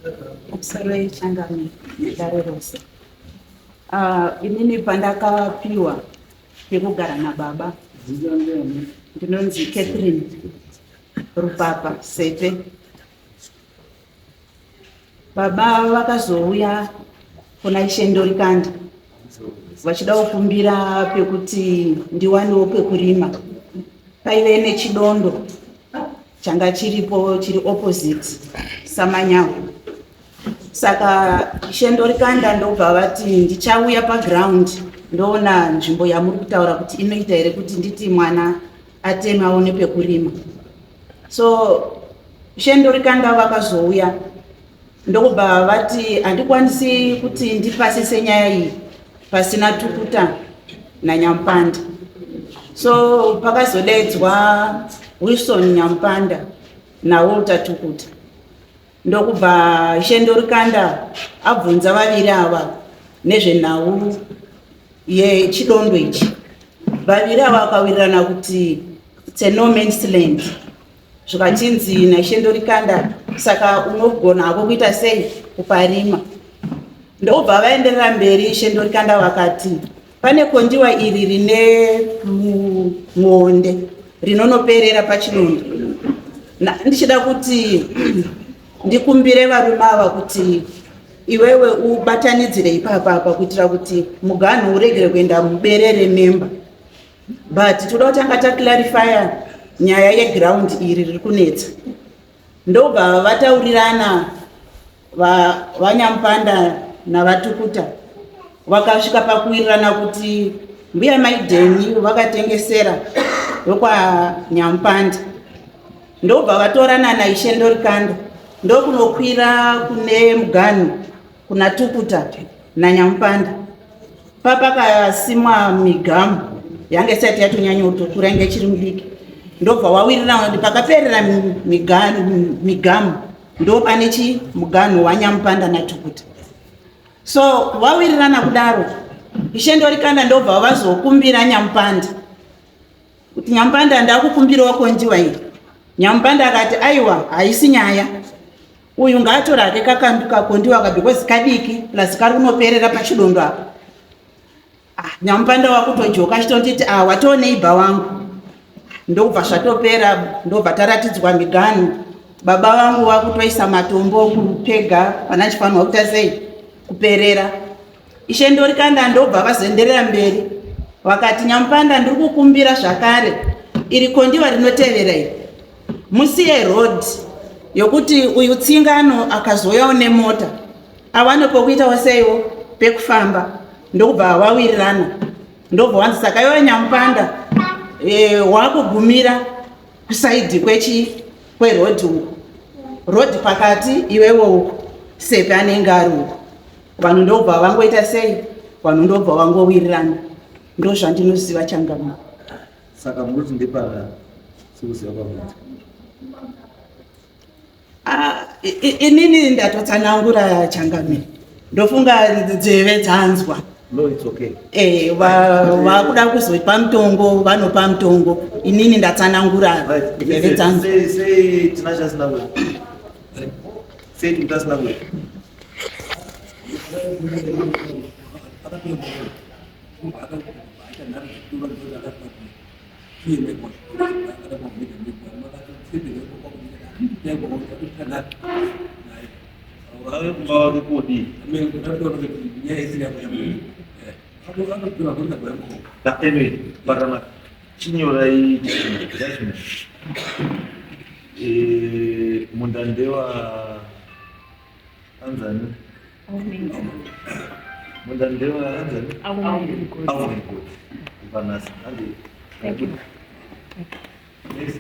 Akusarei changani dare rose. Inini pandakapiwa pekugara nababa ndinonzi Catherine Rupapa Sepe. Baba vakazouya kuna Ishe Ndorikanda vachida kukumbira pekuti ndiwanewo pekurima. Paive nechidondo changa chiripo chiri opposite Samanyawa. Saka Ishe Ndorikanda ndobva vati ndichauya paground ndoona nzvimbo yamuri kutaura kuti inoita here kuti nditi mwana ateme aone pekurima. So Ishe Ndorikanda vakazouya ndokubva vati handikwanisi kuti ndipasise nyaya iyi pasina Tukuta naNyampanda. So pakazodaidzwa Wilson Nyampanda naWalter Tukuta. Ndokubva Ishe Ndorikanda abvunza vaviri ava nezvenhau yechidondo ichi. Vaviri ava vakawirirana kuti it's a no man's land. Zvikachinzi naIshe Ndorikanda saka unogona hako kuita sei kuparima. Ndokubva vaenderera mberi. Ishe Ndorikanda vakati pane kondiwa iri rine muonde rinonoperera pachidondo. Ndichida kuti ndikumbire varume ava kuti iwewe ubatanidzire ipapa kuitira kuti muganhu uregere kuenda muberere memba. But toda kutanga taclarifya nyaya yeground iri riri kunetsa. Ndobva vataurirana vaNyampanda navaTukuta vakasvika pakuwirirana kuti mbuya Maidheni vakatengesera vekwaNyampanda. Ndobva vatorana naIshe Ndorikanda ndokunokwira kune muganhu kuna Tukuta naNyampanda. Papakasimwa migamu yange isati yatonyanyotokura inge chiri mudiki. Ndobva wawirirana kuti pakaperera migamu ndo pane muganhu waNyampanda naTukuta. So wawirirana kudaro Ishe Ndorikanda ndobva vazokumbira Nyampanda kuti Nyampanda ndakukumbirawo kondiwa iyi. Nyampanda akati aiwa haisi nyaya, uyu ngaatorake kakanduka kondiwa because kadiki plus kari kunoperera pachidondo apa. Nyampanda wakutojoka achitonditi watoo neighbor wangu. Ndobva zvatopera. Ndobva taratidzwa miganhu. Baba vangu wakutoisa matombo kupega pana chifanwa kuita sei kuperera. Ishe Ndorikanda ndobva vazoenderera mberi vakati Nyampanda ndiri kukumbira zvakare iri kondiwa rinotevera iri musiye road yokuti uyu tsingano akazouyawo nemota awane pokuitawo seiwo pekufamba. Ndokubva vawirirana. Ndobva wanzi saka iwe Nyampanda wakugumira kusaidhi kweroad uko. Road pakati iwewo uko Sepe anenge ari uko. Vanhu ndobva vangoita sei? Vanhu ndobva vangowirirana. Ndozvandinoziva Changamire. Saka muri ndipara sikuziva pamuti. Inini ndatotsanangura Changamire. Ndofunga nzeve dzanzwa. No, it's okay. Vakuda kuzopa mutongo vanopa mutongo. Inini ndatsanangura nzeve dzanzwa. Sei tinachasina we. Sei tinasina we. Anyway, para chinyorai mundandewa anzani mundandewa anzani au vanasi. Thank you. Yes.